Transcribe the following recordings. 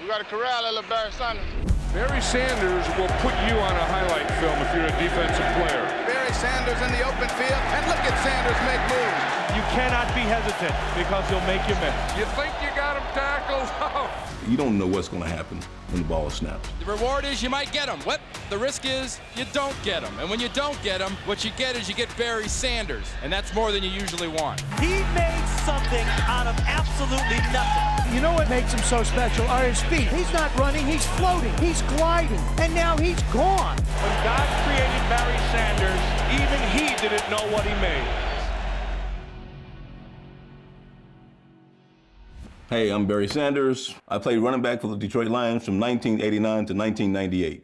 We got to corral that little Barry Sanders. Barry Sanders will put you on a highlight film if you're a defensive player. Barry Sanders in the open field, and look at Sanders make moves. You cannot be hesitant because he'll make you miss. You think you got him tackled? You don't know what's going to happen when the ball is snapped. The reward is you might get him. What the risk is you don't get him. And when you don't get him, what you get is you get Barry Sanders. And that's more than you usually want. He made something out of absolutely nothing. You know what makes him so special are his feet. He's not running, he's floating, he's gliding, and now he's gone. When God created Barry Sanders, even he didn't know what he made. Hey, I'm Barry Sanders. I played running back for the Detroit Lions from 1989 to 1998.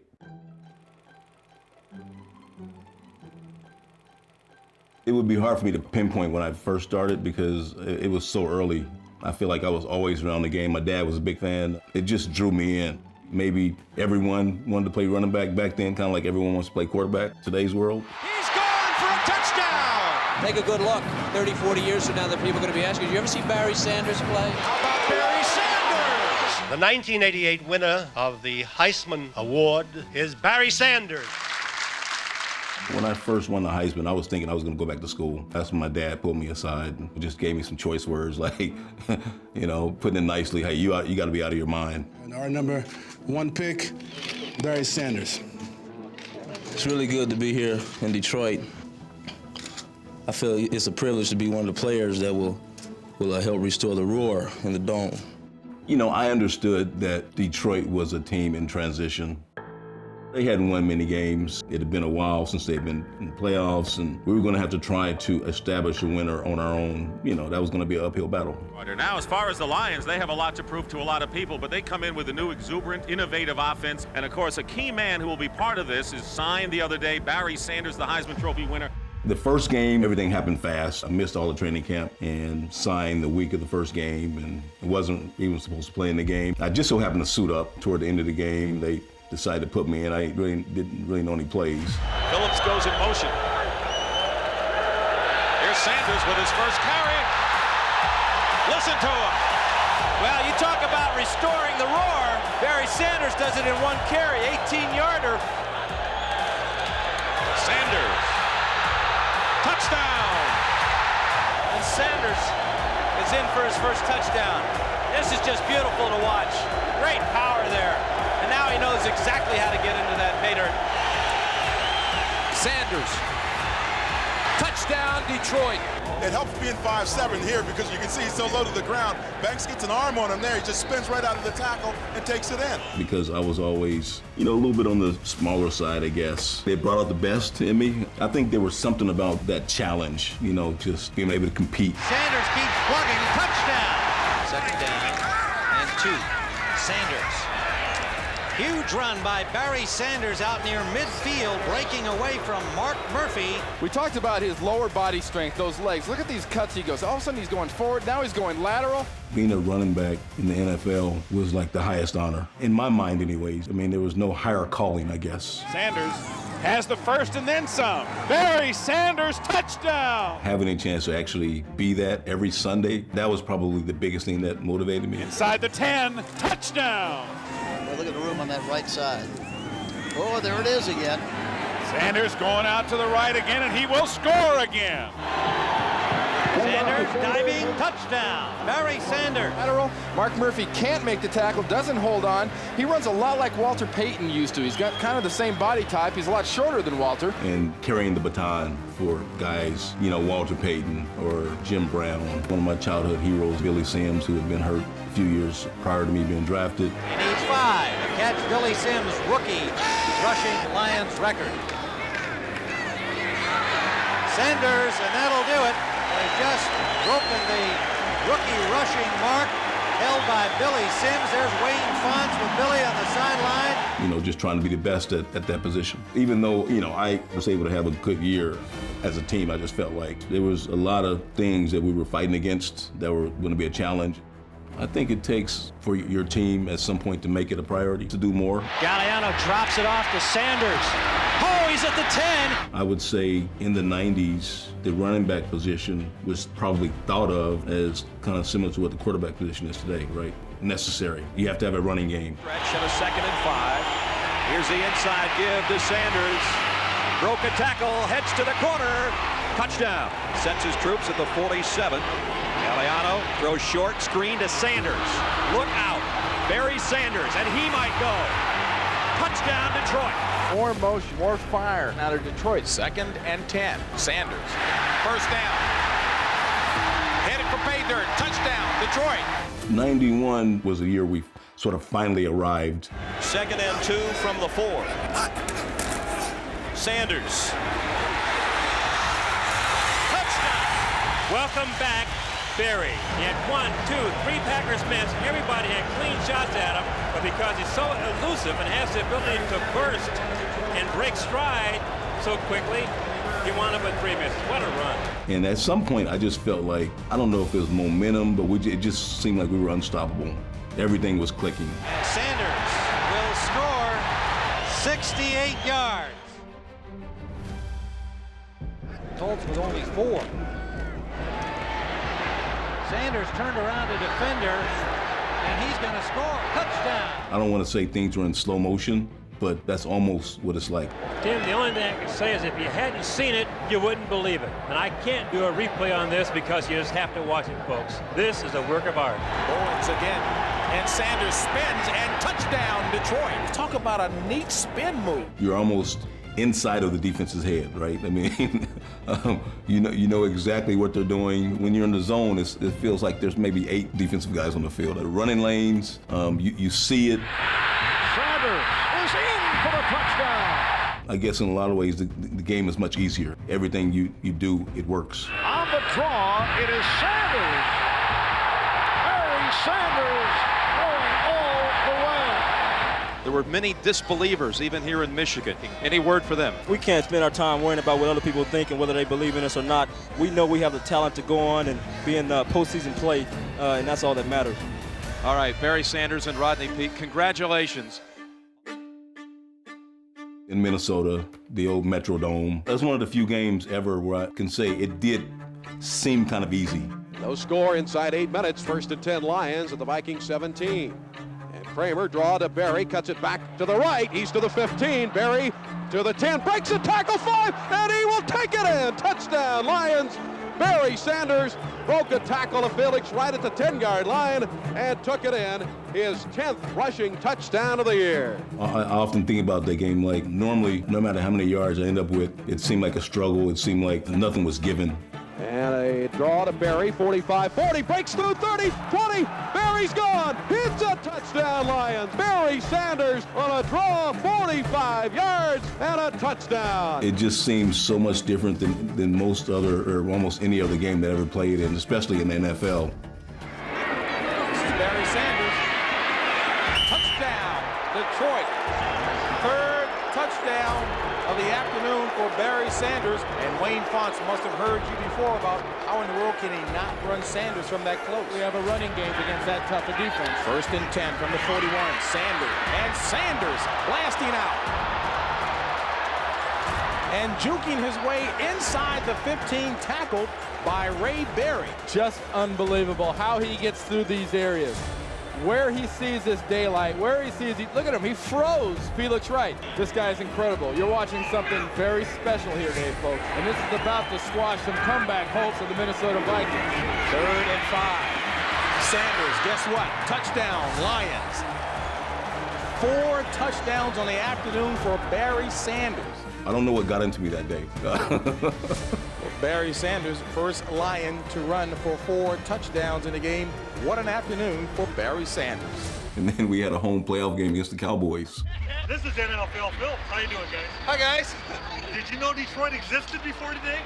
It would be hard for me to pinpoint when I first started because it was so early. I feel like I was always around the game. My dad was a big fan. It just drew me in. Maybe everyone wanted to play running back back then, kind of like everyone wants to play quarterback today's world. He's gone for a touchdown! Take a good look. 30, 40 years from now, the people are going to be asking, did you ever see Barry Sanders play? How about Barry Sanders? The 1988 winner of the Heisman Award is Barry Sanders. When I first won the Heisman, I was thinking I was going to go back to school. That's when my dad pulled me aside and just gave me some choice words like, you know, putting it nicely, hey, you got to be out of your mind. And our number one pick, Barry Sanders. It's really good to be here in Detroit. I feel it's a privilege to be one of the players that will help restore the roar in the dome. You know, I understood that Detroit was a team in transition. They hadn't won many games. It had been a while since they'd been in the playoffs, and we were going to have to try to establish a winner on our own. You know, that was going to be an uphill battle. Now, as far as the Lions, they have a lot to prove to a lot of people, but they come in with a new exuberant, innovative offense. And, of course, a key man who will be part of this is signed the other day, Barry Sanders, the Heisman Trophy winner. The first game, everything happened fast. I missed all the training camp and signed the week of the first game and wasn't even supposed to play in the game. I just so happened to suit up toward the end of the game. They decided to put me in. I didn't really know any plays. Phillips goes in motion. Here's Sanders with his first carry. Listen to him. Well, you talk about restoring the roar. Barry Sanders does it in one carry, 18-yarder. Sanders. Touchdown. And Sanders is in for his first touchdown. This is just beautiful to watch. Great power there. And now he knows exactly how to get into that Mater. Sanders. Touchdown, Detroit. It helps being 5'7" here because you can see he's so low to the ground. Banks gets an arm on him there. He just spins right out of the tackle and takes it in. Because I was always, you know, a little bit on the smaller side, I guess. They brought out the best in me. I think there was something about that challenge, you know, just being able to compete. Sanders keeps plugging. Touchdown. Second down and 2. Sanders. Huge run by Barry Sanders out near midfield, breaking away from Mark Murphy. We talked about his lower body strength, those legs. Look at these cuts he goes. All of a sudden he's going forward, now he's going lateral. Being a running back in the NFL was like the highest honor, in my mind anyways. I mean, there was no higher calling, I guess. Sanders has the first and then some. Barry Sanders, touchdown! Having a chance to actually be that every Sunday, that was probably the biggest thing that motivated me. Inside the 10, touchdown! Well, look at the room on that right side. Oh, there it is again. Sanders going out to the right again, and he will score again. Sanders diving, touchdown. Barry Sanders. Lateral. Mark Murphy can't make the tackle, doesn't hold on. He runs a lot like Walter Payton used to. He's got kind of the same body type. He's a lot shorter than Walter. And carrying the baton for guys, you know, Walter Payton or Jim Brown. One of my childhood heroes, Billy Sims, who had been hurt a few years prior to me being drafted. He needs 5 to catch Billy Sims' rookie rushing Lions record. Sanders, and that'll do it. Has just broken the rookie rushing mark held by Billy Sims. There's Wayne Fonts with Billy on the sideline. You know, just trying to be the best at that position. Even though, you know, I was able to have a good year as a team, I just felt like there was a lot of things that we were fighting against that were going to be a challenge. I think it takes for your team at some point to make it a priority to do more. Galliano drops it off to Sanders. Oh, he's at the 10. I would say in the 90s, the running back position was probably thought of as kind of similar to what the quarterback position is today, right? necessary. You have to have a running game. Stretch of a 2nd and 5. Here's the inside give to Sanders. Broke a tackle, heads to the corner. Touchdown. Sets his troops at the 47. Galeano throws short, screen to Sanders. Look out. Barry Sanders, and he might go. Touchdown, Detroit. More motion, more fire out of Detroit. 2nd and 10. Sanders. First down. Headed for pay dirt. Touchdown, Detroit. 91 was a year we sort of finally arrived. 2nd and 2 from the 4. Sanders. Touchdown. Welcome back, Barry. He had 1, 2, 3 Packers missed. Everybody had clean shots at him, but because he's so elusive and has the ability to burst and break stride so quickly, he wound up with 3 misses. What a run. And at some point, I just felt like, I don't know if it was momentum, but it just seemed like we were unstoppable. Everything was clicking. And Sanders will score 68 yards. Colts with only 4. Sanders turned around a defender, and he's going to score. Touchdown. I don't want to say things are in slow motion, but that's almost what it's like. Tim, the only thing I can say is if you hadn't seen it, you wouldn't believe it. And I can't do a replay on this because you just have to watch it, folks. This is a work of art. Owens again. And Sanders spins and touchdown, Detroit. Talk about a neat spin move. You're almost inside of the defense's head, right? I mean, you know exactly what they're doing. When you're in the zone, it feels like there's maybe 8 defensive guys on the field. The running lanes, you see it. Sanders is in for the touchdown. I guess in a lot of ways, the game is much easier. Everything you do, it works. On the draw, it is Sanders. Barry Sanders going all the way. There were many disbelievers, even here in Michigan. Any word for them? We can't spend our time worrying about what other people think and whether they believe in us or not. We know we have the talent to go on and be in postseason play, and that's all that matters. All right, Barry Sanders and Rodney Peete, congratulations. In Minnesota, the old Metrodome. That's one of the few games ever where I can say it did seem kind of easy. No score inside 8 minutes. 1st and 10 Lions at the Vikings 17. And Kramer draw to Barry, cuts it back to the right. He's to the 15. Barry to the 10, breaks a tackle 5, and he will take it in. Touchdown, Lions. Barry Sanders broke a tackle of Felix right at the 10-yard line and took it in. His 10th rushing touchdown of the year. I often think about that game like normally, no matter how many yards I end up with, it seemed like a struggle. It seemed like nothing was given. And a draw to Barry, 45-40, breaks through 30, 20, Barry's gone. It's a touchdown, Lions. Barry Sanders on a draw, 45 yards and a touchdown. It just seems so much different than most other, or almost any other game that I ever played in, especially in the NFL. This is Barry Sanders. Touchdown, Detroit. 3rd touchdown of the afternoon for Barry Sanders. And Wayne Fonts must have heard you before about how in the world can he not run Sanders from that close. We have a running game against that tough a defense. 1st and 10 from the 41. Sanders. And Sanders blasting out. And juking his way inside the 15, tackled by Ray Berry. Just unbelievable how he gets through these areas. Where he sees this daylight, where he sees, look at him, he froze Felix Wright. This guy is incredible. You're watching something very special here today, folks. And this is about to squash some comeback hopes of the Minnesota Vikings. 3rd and 5. Sanders, guess what? Touchdown, Lions. 4 touchdowns on the afternoon for Barry Sanders. I don't know what got into me that day. Barry Sanders, first Lion to run for 4 touchdowns in the game. What an afternoon for Barry Sanders. And then we had a home playoff game against the Cowboys. This is NFL Phil. How you doing, guys? Hi, guys. Did you know Detroit existed before today?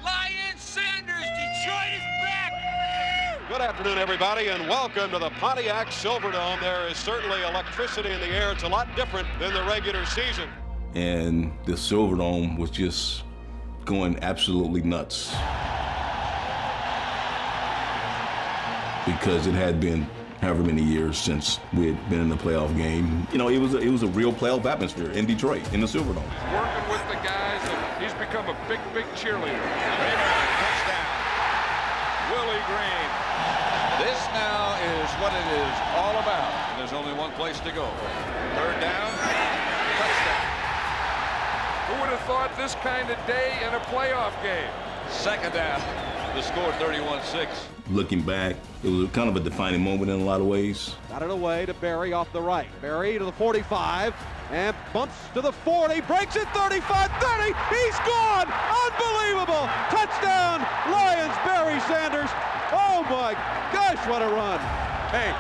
Lion Sanders, Detroit is back. Good afternoon, everybody, and welcome to the Pontiac Silverdome. There is certainly electricity in the air. It's a lot different than the regular season. And the Silverdome was just going absolutely nuts. Because it had been however many years since we had been in the playoff game. You know, it was a real playoff atmosphere in Detroit, in the Silverdome. Working with the guys, and he's become a big, big cheerleader. Touchdown. Willie Green. This now is is what it is all about. And there's only one place to go. Third down, touchdown. Who would have thought this kind of day in a playoff game? Second down, the score 31-6. Looking back, it was kind of a defining moment in a lot of ways. Got it away to Barry off the right. Barry to the 45 and bumps to the 40, breaks it 35, 30. He's gone! Unbelievable! Touchdown, Lions, Barry Sanders. Oh my gosh, what a run. Hey,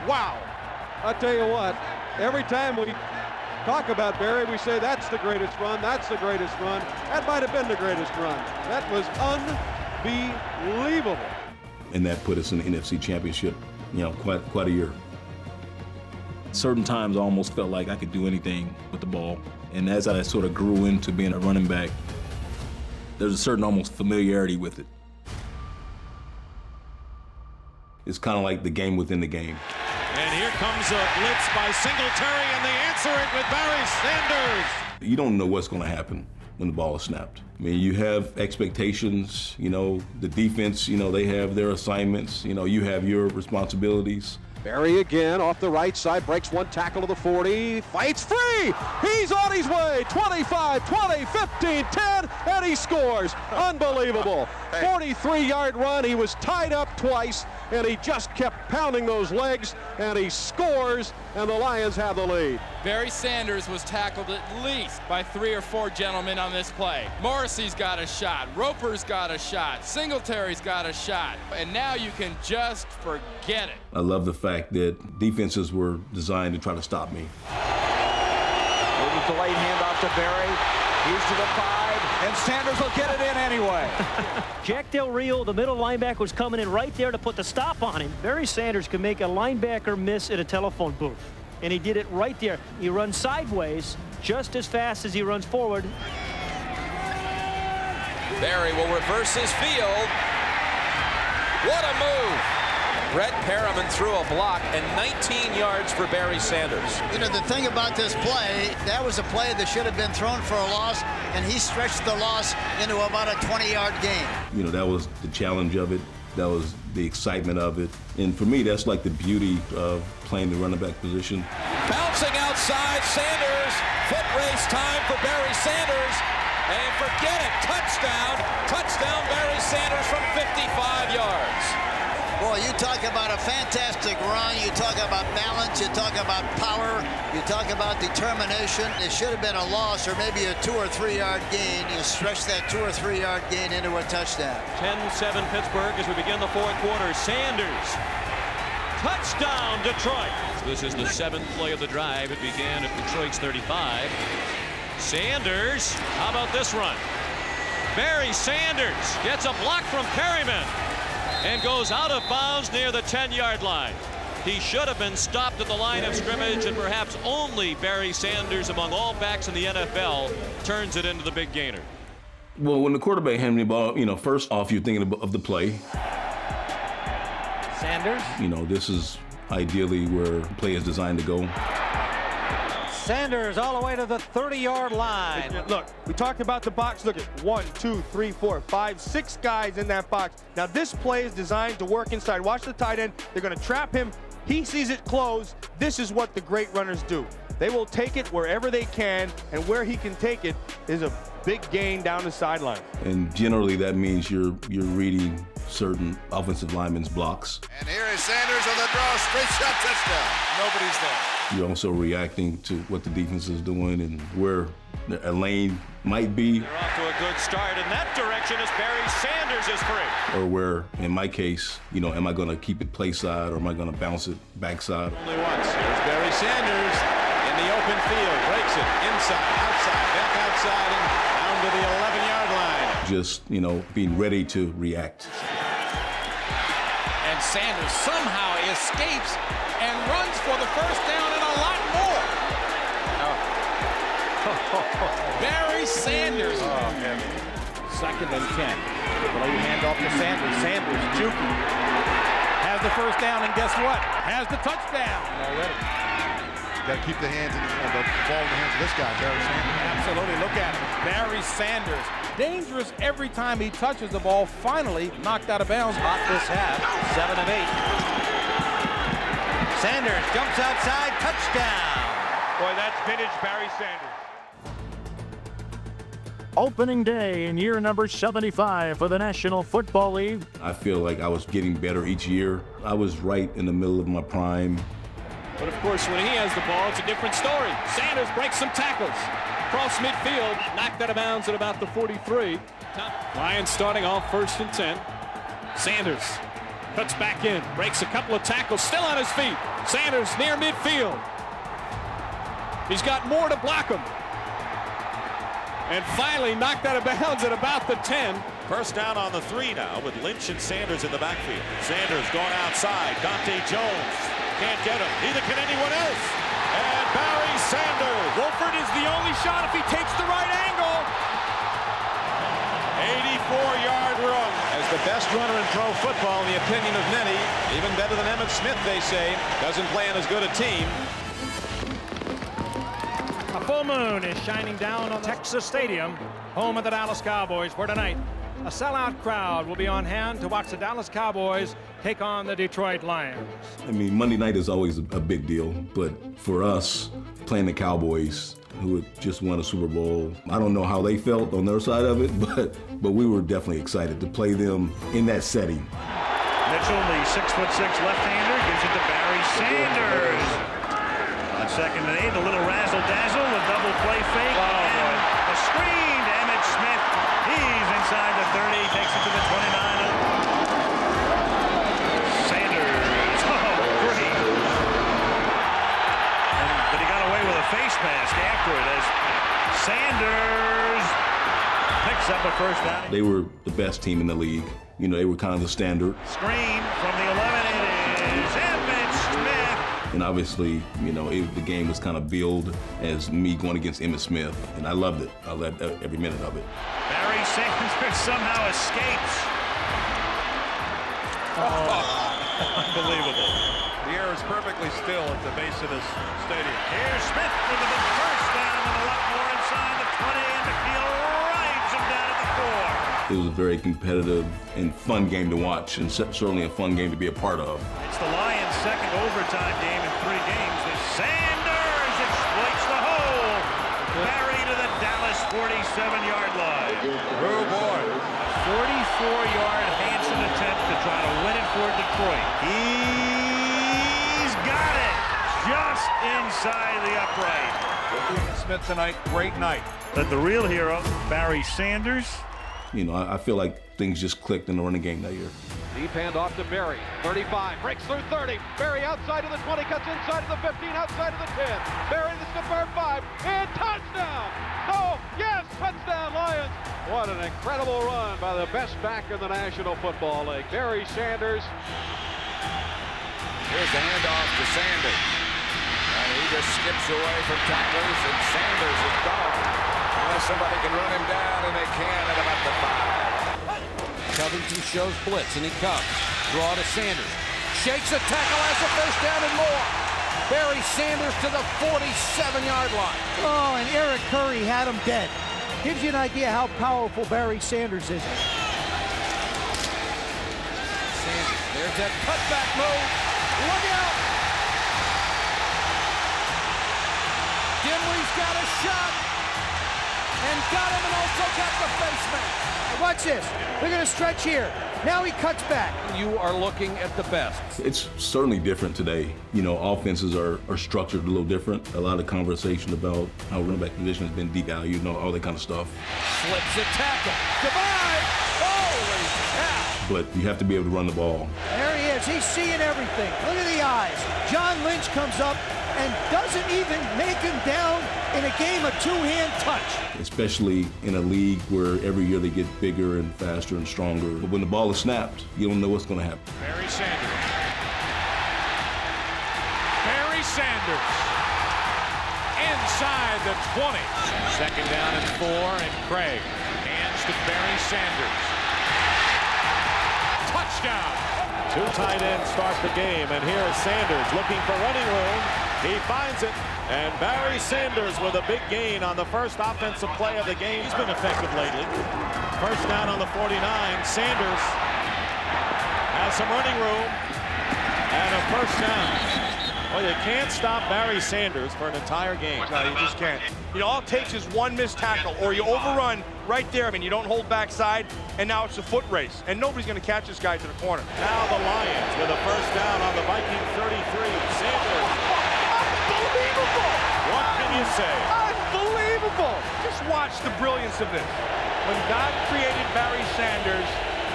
wow. I tell you what, every time we talk about Barry, we say that's the greatest run, that's the greatest run. That might have been the greatest run. That was unbelievable. And that put us in the NFC Championship, quite a year. Certain times I almost felt like I could do anything with the ball. And as I sort of grew into being a running back, there's a certain almost familiarity with it. It's kind of like the game within the game. And here comes a blitz by Singletary, and they answer it with Barry Sanders. You don't know what's going to happen when the ball is snapped. I mean, you have expectations, the defense, they have their assignments, you have your responsibilities. Barry again off the right side, breaks one tackle to the 40, fights free! He's on his way, 25, 20, 15, 10, and he scores. Unbelievable. 43-yard run, he was tied up twice, and he just kept pounding those legs, and he scores, and the Lions have the lead. Barry Sanders was tackled at least by 3 or 4 gentlemen on this play. Morrissey's got a shot, Roper's got a shot, Singletary's got a shot, and now you can just forget it. I love the fact that defenses were designed to try to stop me. Moving delayed handoff to Barry. He's to the 5, and Sanders will get it in anyway. Jack Del Rio, the middle linebacker, was coming in right there to put the stop on him. Barry Sanders can make a linebacker miss at a telephone booth, and he did it right there. He runs sideways just as fast as he runs forward. Barry will reverse his field. What a move! Brett Perriman threw a block and 19 yards for Barry Sanders. The thing about this play, that was a play that should have been thrown for a loss, and he stretched the loss into about a 20-yard gain. That was the challenge of it. That was the excitement of it. And for me, that's like the beauty of playing the running back position. Bouncing outside, Sanders. Foot race time for Barry Sanders. And forget it, touchdown. Touchdown, Barry Sanders from 55 yards. Boy, you talk about a fantastic run, you talk about balance, you talk about power, you talk about determination. It should have been a loss or maybe a 2 or 3 yard gain. You stretch that 2 or 3 yard gain into a touchdown. 10-7 Pittsburgh as we begin the fourth quarter. Sanders, touchdown Detroit. This is the 7th play of the drive. It began at Detroit's 35. Sanders, how about this run? Barry Sanders gets a block from Perryman and goes out of bounds near the 10-yard line. He should have been stopped at the line of scrimmage, and perhaps only Barry Sanders among all backs in the NFL turns it into the big gainer. Well, when the quarterback handed me the ball, first off, you're thinking of the play. Sanders. This is ideally where the play is designed to go. Sanders all the way to the 30-yard line. Look, we talked about the box. Look at 1, 2, 3, 4, 5, 6 guys in that box. Now this play is designed to work inside. Watch the tight end. They're going to trap him. He sees it close. This is what the great runners do. They will take it wherever they can, and where he can take it is a big gain down the sideline. And generally that means you're reading certain offensive linemen's blocks. And here is Sanders on the draw, straight shot touchdown. Nobody's there. You're also reacting to what the defense is doing and where a lane might be. They're off to a good start in that direction as Barry Sanders is free. Or where, in my case, am I going to keep it play side or am I going to bounce it backside? Only once. Here's Barry Sanders in the open field. Breaks it inside, outside, back outside, and down to the 11-yard line. Just, being ready to react. And Sanders somehow escapes and runs for the first down and a lot more. Barry Sanders. Second and 10. Delayed handoff to Sanders. Sanders juking. Has the first down, and guess what? Has the touchdown already. Got to keep the hands the ball in the hands of this guy, Barry Sanders. Absolutely. Look at him. Barry Sanders. Dangerous every time he touches the ball. Finally knocked out of bounds. Hot this half. 7 of 8. Sanders jumps outside, touchdown. Boy, that's vintage Barry Sanders. Opening day in year number 75 for the National Football League. I feel like I was getting better each year. I was right in the middle of my prime. But of course, when he has the ball, it's a different story. Sanders breaks some tackles. Across midfield, knocked out of bounds at about the 43. Lions starting off 1st and 10. Sanders cuts back in, breaks a couple of tackles, still on his feet. Sanders near midfield. He's got more to block him. And finally knocked out of bounds at about the 10. First down on the 3 now with Lynch and Sanders in the backfield. Sanders going outside. Dante Jones can't get him. Neither can anyone else. And Barry Sanders. Wolford is the only shot if he takes the right angle. 84-yard run. As the best runner in pro football, in the opinion of many, even better than Emmitt Smith, they say, doesn't play on as good a team. A full moon is shining down on Texas Stadium, home of the Dallas Cowboys, where tonight a sellout crowd will be on hand to watch the Dallas Cowboys take on the Detroit Lions. I mean, Monday night is always a big deal, but for us, playing the Cowboys, who had just won a Super Bowl, I don't know how they felt on their side of it, but we were definitely excited to play them in that setting. Mitchell, the 6'6" left-hander, gives it to Barry Sanders. On 2nd and 8, a little razzle-dazzle, a double play fake, and a screen to Emmitt Smith. He's inside the 30, takes it to the 29. Sanders, great. But he got away with a face mask after it as Sanders picks up a first down. They were the best team in the league. You know, they were kind of the standard. Screen from the 11, it is Emmitt Smith. And obviously, you know, the game was kind of billed as me going against Emmitt Smith, and I loved it. I loved every minute of it. Barry Sanders somehow escapes. Unbelievable. The air is perfectly still at the base of this stadium. Here's Smith with the first down and a lot more inside the 20, and McNeil rides him down at the 4. It was a very competitive and fun game to watch, and certainly a fun game to be a part of. It's the Lions' second overtime game in 3 games. Sanders exploits the hole. Barry to the Dallas 47-yard line. Oh boy. 44-yard Hanson attempt to try to win it for Detroit. He's got it just inside the upright. Smith tonight, great night. But the real hero, Barry Sanders. You know, I feel like things just clicked in the running game that year. Deep hand off to Barry. 35, breaks through 30. Barry outside of the 20, cuts inside of the 15, outside of the 10. Barry this to firm 5, and touchdown! Oh, yes, touchdown Lions! What an incredible run by the best back in the National Football League, Barry Sanders. Here's the handoff to Sanders. And he just skips away from tacklers, and Sanders is gone. Unless somebody can run him down, and they can at about the 5. Covington shows blitz, and he comes. Draw to Sanders. Shakes a tackle, has a first down and more. Barry Sanders to the 47-yard line. Oh, and Eric Curry had him dead. Gives you an idea how powerful Barry Sanders is. Sanders, there's that cutback move. Look out! Dimley's got a shot. And got him and also got the face mask. Watch this. Look at a stretch here. Now he cuts back. You are looking at the best. It's certainly different today. You know, offenses are structured a little different. A lot of conversation about how running back position has been devalued and all that kind of stuff. Slips a tackle. Divide! Holy cow! But you have to be able to run the ball. There he is. He's seeing everything. Look at the eyes. John Lynch comes up and doesn't even make him down in a game of two-hand touch. Especially in a league where every year they get bigger and faster and stronger. But when the ball is snapped, you don't know what's going to happen. Barry Sanders. Barry Sanders. Inside the 20. Second down and 4, and Craig hands to Barry Sanders. Touchdown. 2 tight ends start the game, and here is Sanders looking for running room. He finds it, and Barry Sanders with a big gain on the first offensive play of the game. He's been effective lately. First down on the 49. Sanders has some running room and a first down. Well, you can't stop Barry Sanders for an entire game. No, you just can't. You know, all it takes is one missed tackle, or you overrun right there. I mean, you don't hold backside, and now it's a foot race, and nobody's going to catch this guy to the corner. Now the Lions with a first down on the Viking 33. Sanders. Unbelievable! What can you say? Unbelievable! Just watch the brilliance of this. When God created Barry Sanders,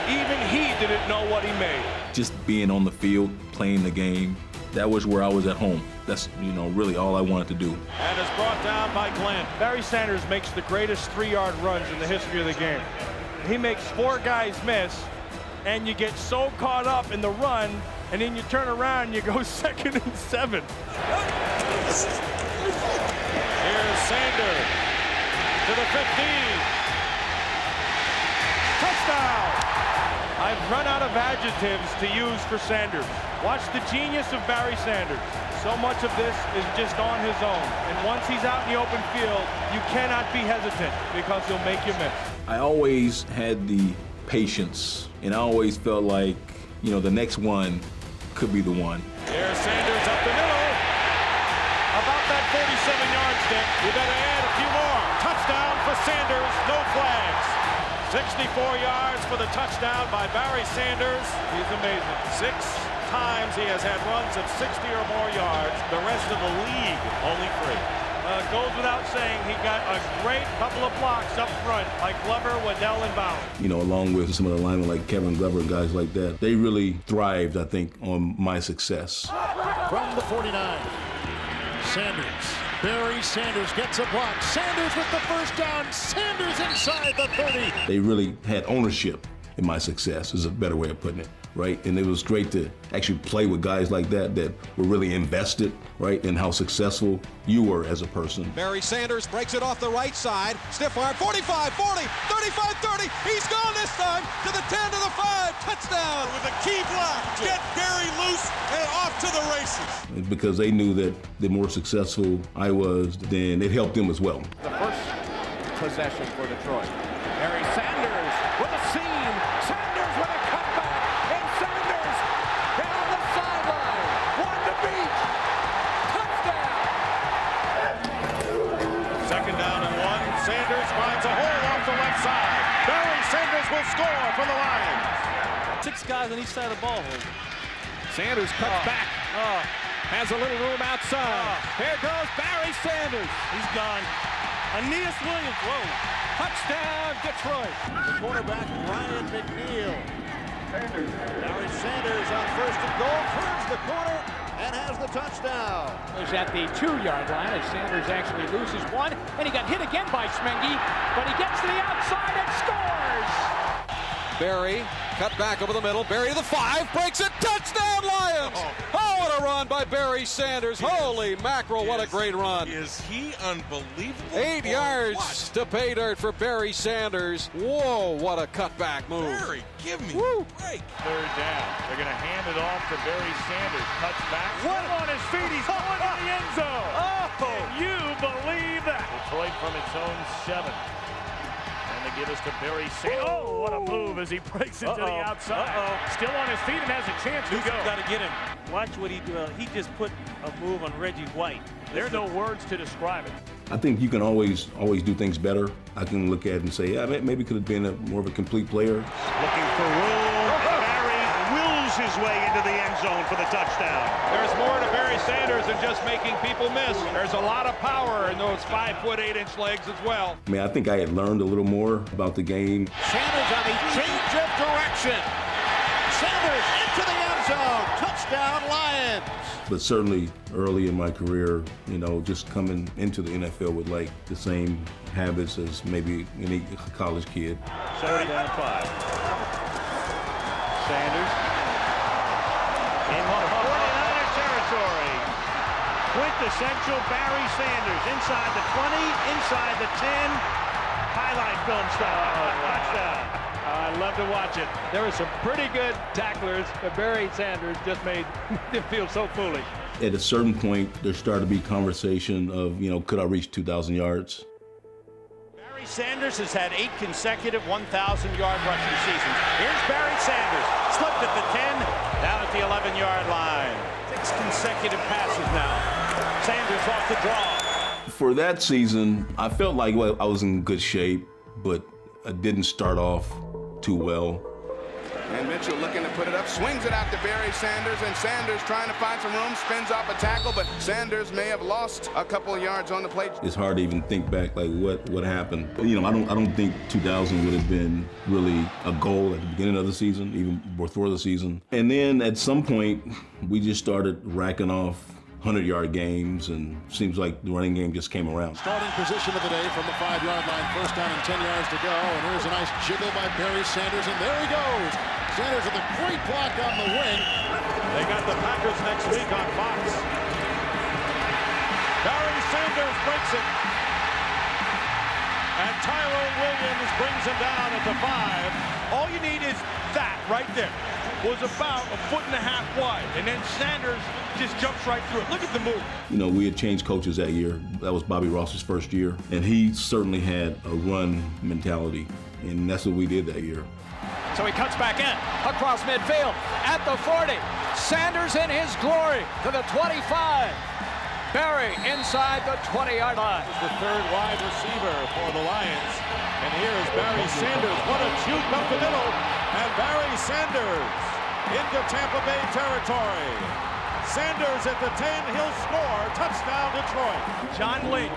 even he didn't know what he made. Just being on the field, playing the game, that was where I was at home. That's, you know, really all I wanted to do. And is brought down by Glenn. Barry Sanders makes the greatest 3-yard runs in the history of the game. He makes 4 guys miss, and you get so caught up in the run, and then you turn around and you go 2nd and 7. Here's Sanders to the 15. Touchdown! I've run out of adjectives to use for Sanders. Watch the genius of Barry Sanders. So much of this is just on his own. And once he's out in the open field, you cannot be hesitant because he'll make you miss. I always had the patience, and I always felt like, you know, the next one could be the one. Here's Sanders up the middle. About that 47-yard stick. You better add a few more. Touchdown for Sanders, no flags. 64 yards for the touchdown by Barry Sanders. He's amazing. 6 times he has had runs of 60 or more yards. The rest of the league, only 3. Goes without saying, he got a great couple of blocks up front, like Glover, Waddell, and Bauer. You know, along with some of the linemen like Kevin Glover and guys like that, they really thrived, I think, on my success. From the 49, Sanders. Barry Sanders gets a block. Sanders with the first down. Sanders inside the 30. They really had ownership in my success, is a better way of putting it, right? And it was great to actually play with guys like that were really invested, right, in how successful you were as a person. Barry Sanders breaks it off the right side. Stiff arm, 45, 40, 35, 30. He's gone this time to the 10, to the 5. Touchdown with a key block. Get Barry loose and off to the races. Because they knew that the more successful I was, then it helped them as well. The first possession for Detroit. Barry Sanders with a seam. Sanders with a cutback. And Sanders down the sideline. One to beat. Touchdown. 2nd down and 1. Sanders finds a hole off the left side. Barry Sanders will score for the Lions. 6 guys on each side of the ball. Sanders cuts back. Has a little room outside. Here goes Barry Sanders. He's gone. Aeneas Williams, whoa. Touchdown, Detroit. The quarterback, Ryan McNeil. Barry Sanders on 1st and goal, turns the corner and has the touchdown. Is at the 2-yard line as Sanders actually loses one, and he got hit again by Schmengi, but he gets to the outside and scores. Barry cut back over the middle. Barry to the 5, breaks it. Touchdown, Lions! Oh, what a run by Barry Sanders. Holy mackerel, what a great run. Is he unbelievable? 8 yards to pay dirt for Barry Sanders. Whoa, what a cutback move. Barry, give me a break. 3rd down. They're going to hand it off to Barry Sanders. Cuts back. One on his feet. He's going to the end zone. Can you believe that? Detroit from its own 7. And they give us to Barry Sanders. Oh, what a move as he breaks it to the outside. Still on his feet and has a chance to go. Got to get him. Watch what he do. He just put a move on Reggie White. There are no words to describe it. I think you can always do things better. I can look at it and say, yeah, maybe could have been more of a complete player. Looking for room. Barry wills his way into the end zone for the touchdown. There's more to Barry Sanders than just making people miss. There's a lot of power in those 5-foot 8-inch legs as well. I mean, I think I had learned a little more about the game. Sanders on a change of direction. Sanders into the end zone. Touchdown, Lions. But certainly early in my career, you know, just coming into the NFL with like the same habits as maybe any college kid. 3rd down 5. Sanders in 49er territory. Quintessential Barry Sanders inside the 20, inside the 10. Highlight film style. Touchdown. I love to watch it. There were some pretty good tacklers, but Barry Sanders just made them feel so foolish. At a certain point, there started to be conversation of, you know, could I reach 2,000 yards? Barry Sanders has had 8 consecutive 1,000-yard rushing seasons. Here's Barry Sanders, slipped at the 10, down at the 11-yard line. 6 consecutive passes now. Sanders off the draw. For that season, I felt like I was in good shape, but I didn't start off too well. And Mitchell looking to put it up, swings it out to Barry Sanders, and Sanders trying to find some room, spins off a tackle, but Sanders may have lost a couple of yards on the play. It's hard to even think back, like what happened. You know, I don't think 2000 would have been really a goal at the beginning of the season, even before the season. And then at some point, we just started racking off 100-yard games, and seems like the running game just came around. Starting position of the day from the 5-yard line. First down and 10 yards to go. And here's a nice jiggle by Barry Sanders, and there he goes. Sanders with a great block on the wing. They got the Packers next week on Fox. Barry Sanders breaks it. And Tyrone Williams brings him down at the 5. All you need is that right there. Was about 1.5 feet wide, and then Sanders just jumps right through it. Look at the move. You know, we had changed coaches that year. That was Bobby Ross's first year, and he certainly had a run mentality, and that's what we did that year. So he cuts back in, across midfield, at the 40. Sanders in his glory to the 25. Barry inside the 20-yard line. This is the third wide receiver for the Lions. And here is Barry Sanders. What a juke up the middle. And Barry Sanders into Tampa Bay territory. Sanders at the 10, he'll score. Touchdown, Detroit. John Lynch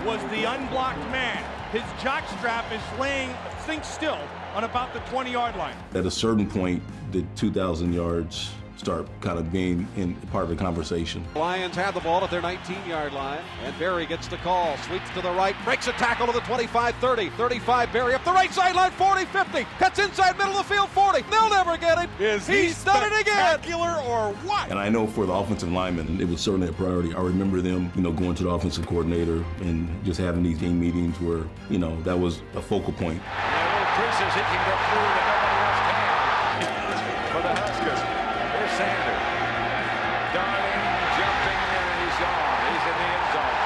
was the unblocked man. His jockstrap is laying, think still, on about the 20-yard line. At a certain point, the 2,000 yards start kind of being in part of the conversation. Lions have the ball at their 19-yard line, and Barry gets the call, sweeps to the right, breaks a tackle to the 25, 30, 35, Barry up the right sideline, 40, 50, cuts inside middle of the field, 40. They'll never get him. He's done it again. Spectacular or what? And I know for the offensive linemen, it was certainly a priority. I remember them, going to the offensive coordinator and just having these team meetings where, that was a focal point. Creases, he can go through the nobody else can. For the Huskers, here's Sanders. Darting, jumping, and he's gone. He's in the end zone.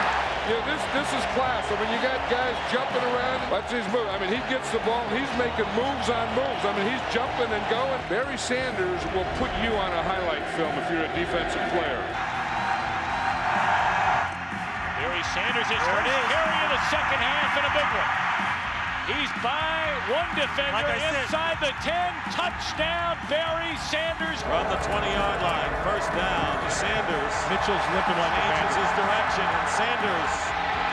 Yeah, this is class. I mean, you got guys jumping around. Watch his move. I mean, he gets the ball. He's making moves on moves. I mean, he's jumping and going. Barry Sanders will put you on a highlight film if you're a defensive player. Barry Sanders is carry in the second half and a big one. He's by one defender inside the 10. Touchdown, Barry Sanders. From the 20-yard line, first down to Sanders. Mitchell's limping like changes his direction, and Sanders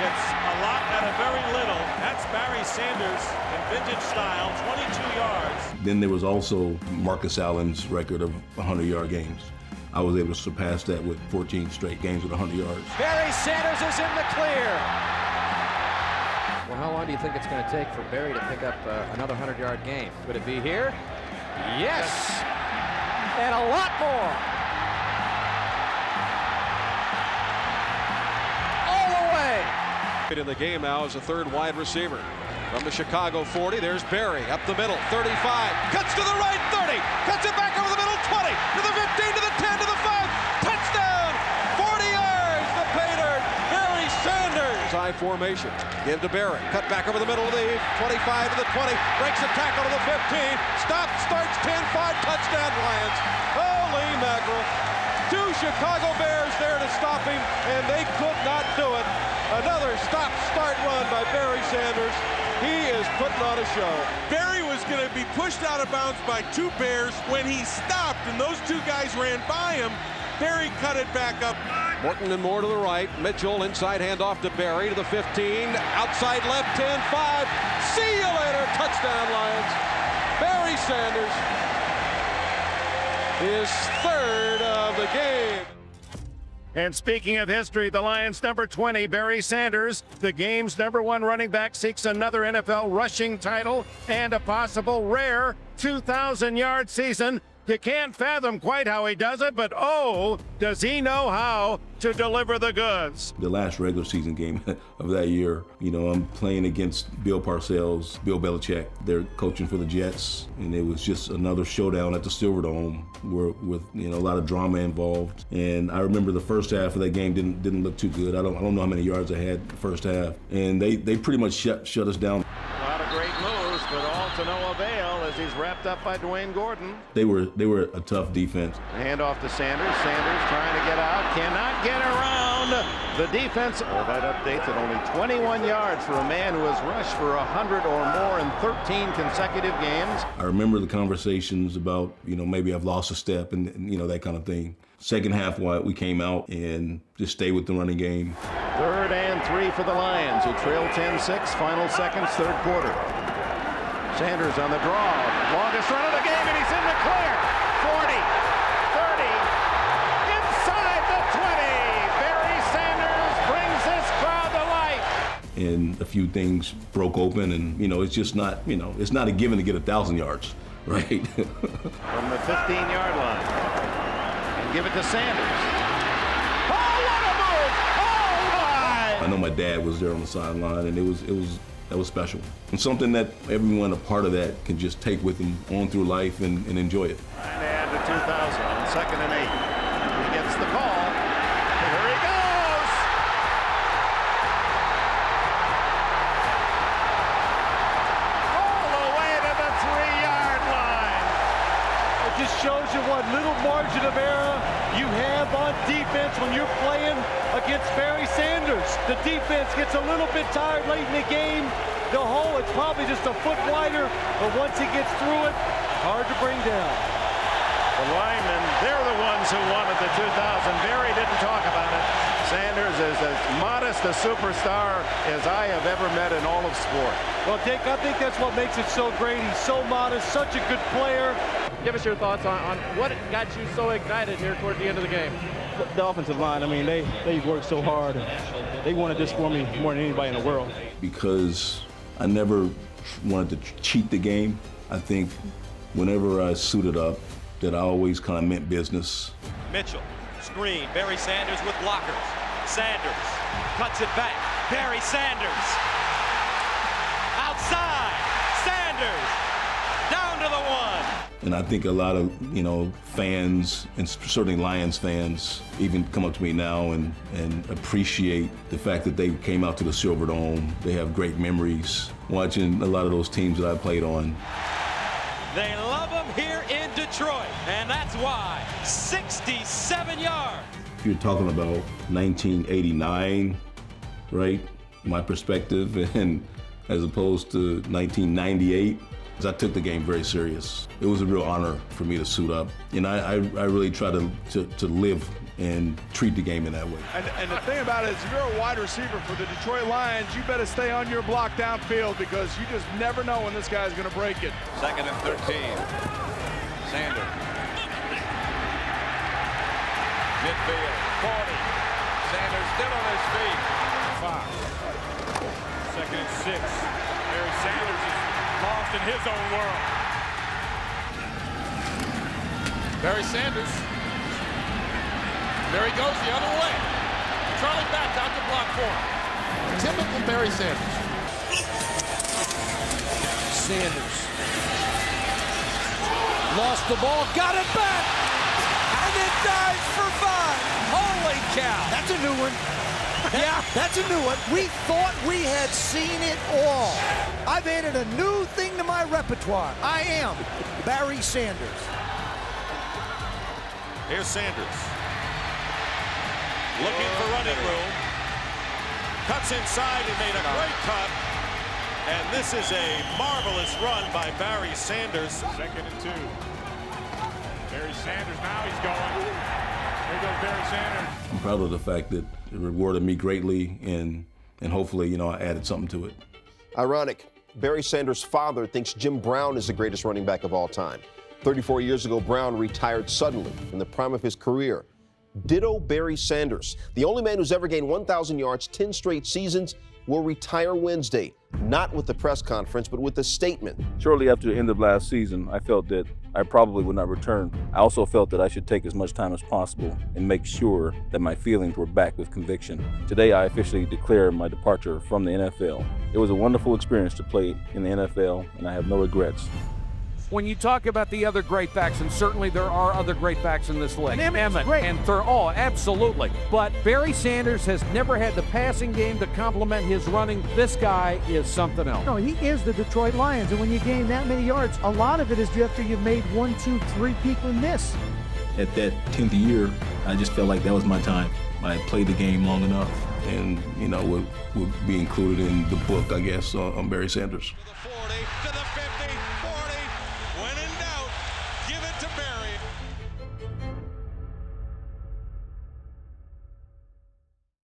gets a lot out of very little. That's Barry Sanders in vintage style, 22 yards. Then there was also Marcus Allen's record of 100-yard games. I was able to surpass that with 14 straight games with 100 yards. Barry Sanders is in the clear. Well, how long do you think it's going to take for Barry to pick up another 100-yard game? Could it be here? Yes. And a lot more. All the way. In the game now is a third wide receiver. From the Chicago 40, there's Barry up the middle, 35, cuts to the right, 30, cuts it back over the middle, 20, to the 15, to the 10, to the 5, touchdown, 40 yards, the pay dirt, Barry Sanders. High formation, give to Barry, cut back over the middle of the 25 to the 20, breaks a tackle to the 15, stops, starts 10-5, touchdown Lions. Holy mackerel. 2 Chicago Bears there to stop him, and they could not do it. Another stop-start run by Barry Sanders. He is putting on a show. Barry was going to be pushed out of bounds by 2 Bears. When he stopped and those 2 guys ran by him, Barry cut it back up. Morton and Moore to the right. Mitchell inside handoff to Barry to the 15. Outside left 10-5. See you later. Touchdown Lions. Barry Sanders. His third of the game. And speaking of history, the Lions' number 20, Barry Sanders, the game's #1 running back, seeks another NFL rushing title and a possible rare 2,000-yard season. You can't fathom quite how he does it, but oh, does he know how to deliver the goods. The last regular season game of that year, I'm playing against Bill Parcells, Bill Belichick. They're coaching for the Jets, and it was just another showdown at the Silverdome with a lot of drama involved. And I remember the first half of that game didn't look too good. I don't know how many yards I had the first half, and they pretty much shut us down. A lot of great moves. but all to no avail as he's wrapped up by Dwayne Gordon. They were a tough defense. Hand off to Sanders. Sanders trying to get out, cannot get around the defense. Well, that updates at only 21 yards for a man who has rushed for 100 or more in 13 consecutive games. I remember the conversations about, maybe I've lost a step and that kind of thing. Second half, we came out and just stayed with the running game. 3rd and 3 for the Lions, who trail 10-6, final seconds, third quarter. Sanders on the draw, longest run of the game, and he's in the clear. 40, 30, inside the 20. Barry Sanders brings this crowd to life. And a few things broke open, and it's just not, it's not a given to get 1,000 yards, right? From the 15-yard line. Give it to Sanders. Oh, what a move! Oh, my! I know my dad was there on the sideline, and that was special. And something that everyone a part of that can just take with them on through life and enjoy it. And to 2,000 on 2nd and 8. He gets the call. Here he goes! All the way to the 3-yard line. It just shows you what little margin of error you have on defense when you're playing against Barry Sanders. The defense gets a little bit tired late in the game. The hole, it's probably just a foot wider, but once he gets through it, hard to bring down. The linemen, they're the ones who wanted the 2,000. Barry didn't talk about it. Sanders is as modest a superstar as I have ever met in all of sport. Well, Dick, I think that's what makes it so great. He's so modest, such a good player. Give us your thoughts on what got you so excited here toward the end of the game. The offensive line, they worked so hard. They wanted this for me more than anybody in the world. Because I never wanted to cheat the game. I think whenever I suited up, that I always kind of meant business. Mitchell, screen, Barry Sanders with blockers. Sanders cuts it back. Barry Sanders. Outside. Sanders. Down to the 1. And I think a lot of, fans, and certainly Lions fans, even come up to me now and appreciate the fact that they came out to the Silver Dome. They have great memories watching a lot of those teams that I played on. They love him here in Detroit, and that's why 67 yards. If you're talking about 1989, right, my perspective, and as opposed to 1998, I took the game very serious. It was a real honor for me to suit up, and I really try to live and treat the game in that way. And the thing about it is, if you're a wide receiver for the Detroit Lions, you better stay on your block downfield because you just never know when this guy's going to break it. 2nd and 13. Sanders. Midfield. 40. Sanders still on his feet. 5. 2nd and 6. Barry Sanders is lost in his own world. Barry Sanders. There he goes the other way. Charlie Batch out to block for him. Typical Barry Sanders. Sanders lost the ball, got it back, and it dives for 5. Holy cow! That's a new one. Yeah, that's a new one. We thought we had seen it all. I've added a new thing to my repertoire. I am Barry Sanders. Here's Sanders. Looking for running room. Cuts inside and made a great cut. And this is a marvelous run by Barry Sanders. 2nd and 2. Barry Sanders, now he's going. There goes Barry Sanders. I'm proud of the fact that it rewarded me greatly, and hopefully, I added something to it. Ironic, Barry Sanders' father thinks Jim Brown is the greatest running back of all time. 34 years ago, Brown retired suddenly in the prime of his career. Ditto Barry Sanders, the only man who's ever gained 1,000 yards 10 straight seasons, will retire Wednesday, not with the press conference, but with a statement. Shortly after the end of last season, I felt that I probably would not return. I also felt that I should take as much time as possible and make sure that my feelings were backed with conviction. Today, I officially declare my departure from the NFL. It was a wonderful experience to play in the NFL, and I have no regrets. When you talk about the other great backs, and certainly there are other great backs in this league. And Emmitt's great. And oh, absolutely. But Barry Sanders has never had the passing game to complement his running. This guy is something else. No, he is the Detroit Lions, and when you gain that many yards, a lot of it is after you've made 1, 2, 3 people miss. At that 10th year, I just felt like that was my time. I had played the game long enough, and would be included in the book, I guess, on Barry Sanders. To the 40, to the 50,